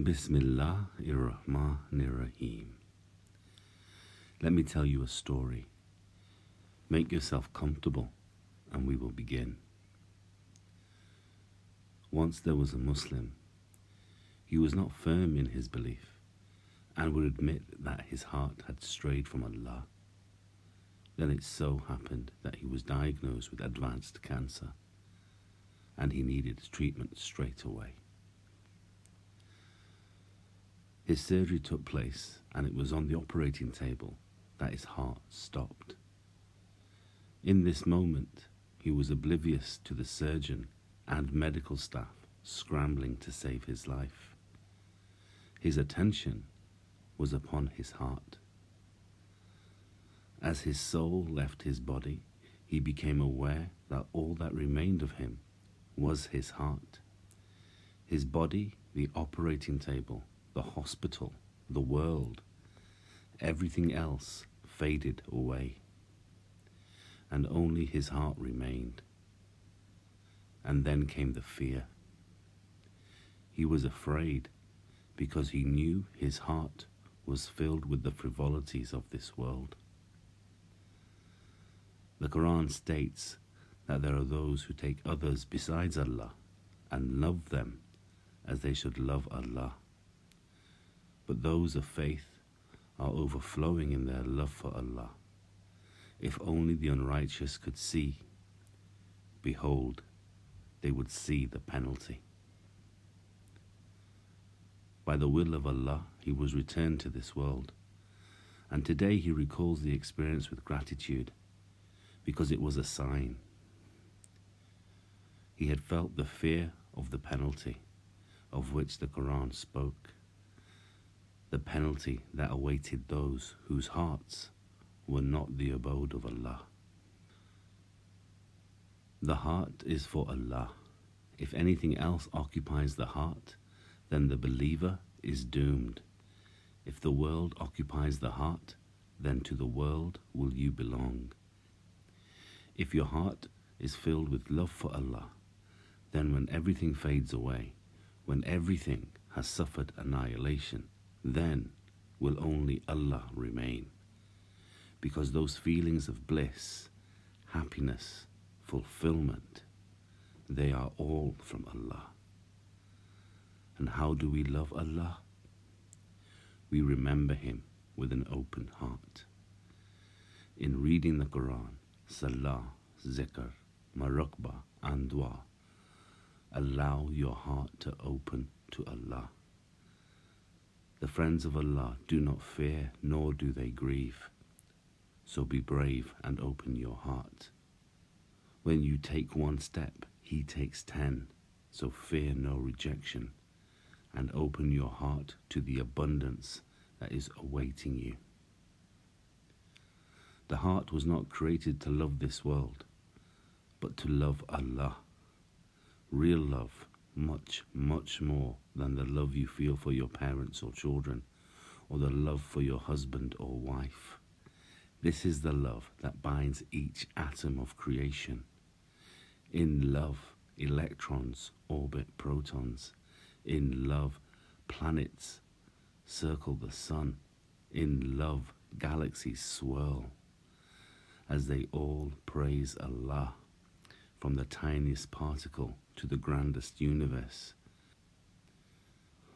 Bismillahir-Rahmanir-Rahim. Let me tell you a story. Make yourself comfortable and we will begin. Once there was a Muslim. He was not firm in his belief and would admit that his heart had strayed from Allah. Then it so happened that he was diagnosed with advanced cancer and he needed treatment straight away. His surgery took place and it was on the operating table that his heart stopped. In this moment, he was oblivious to the surgeon and medical staff scrambling to save his life. His attention was upon his heart. As his soul left his body, he became aware that all that remained of him was his heart. His body, the operating table, the hospital, the world, everything else faded away, and only his heart remained. And then came the fear. He was afraid because he knew his heart was filled with the frivolities of this world. The Quran states that there are those who take others besides Allah and love them as they should love Allah. But those of faith are overflowing in their love for Allah. If only the unrighteous could see, behold, they would see the penalty. By the will of Allah, he was returned to this world, and today he recalls the experience with gratitude, because it was a sign. He had felt the fear of the penalty, of which the Quran spoke. The penalty that awaited those whose hearts were not the abode of Allah. The heart is for Allah. If anything else occupies the heart, then the believer is doomed. If the world occupies the heart, then to the world will you belong. If your heart is filled with love for Allah, then when everything fades away, when everything has suffered annihilation, then will only Allah remain, because those feelings of bliss, happiness, fulfillment, they are all from Allah. And how do we love Allah? We remember Him with an open heart. In reading the Quran, Salah, Zikr, Muraqabah and Dua, allow your heart to open to Allah. The friends of Allah do not fear, nor do they grieve. So be brave and open your heart. When you take one step, He takes 10. So fear no rejection, and open your heart to the abundance that is awaiting you. The heart was not created to love this world, but to love Allah. Real love, much, much more than the love you feel for your parents or children, or the love for your husband or wife. This is the love that binds each atom of creation. In love, electrons orbit protons. In love, planets circle the sun. In love, galaxies swirl, as they all praise Allah, from the tiniest particle to the grandest universe,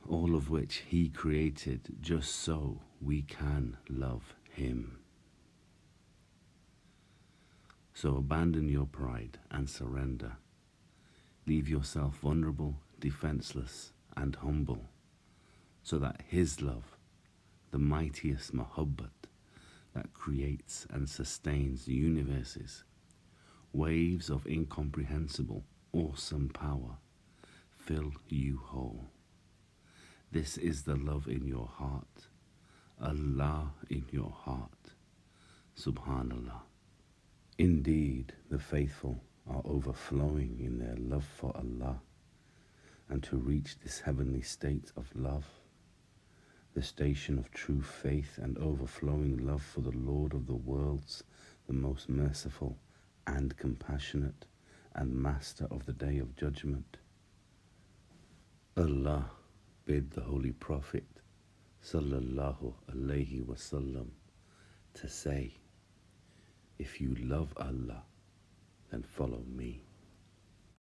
all of which He created just so we can love Him. So abandon your pride and surrender. Leave yourself vulnerable, defenseless, and humble, so that His love, the mightiest mahabbat that creates and sustains universes, waves of incomprehensible, awesome power, fill you whole. This is the love in your heart, Allah in your heart. Subhanallah. Indeed, the faithful are overflowing in their love for Allah, and to reach this heavenly state of love, the station of true faith and overflowing love for the Lord of the worlds, the most merciful and compassionate, and Master of the Day of Judgment. Allah, bid the Holy Prophet sallallahu alaihi wasallam to say, if you love Allah, then follow me.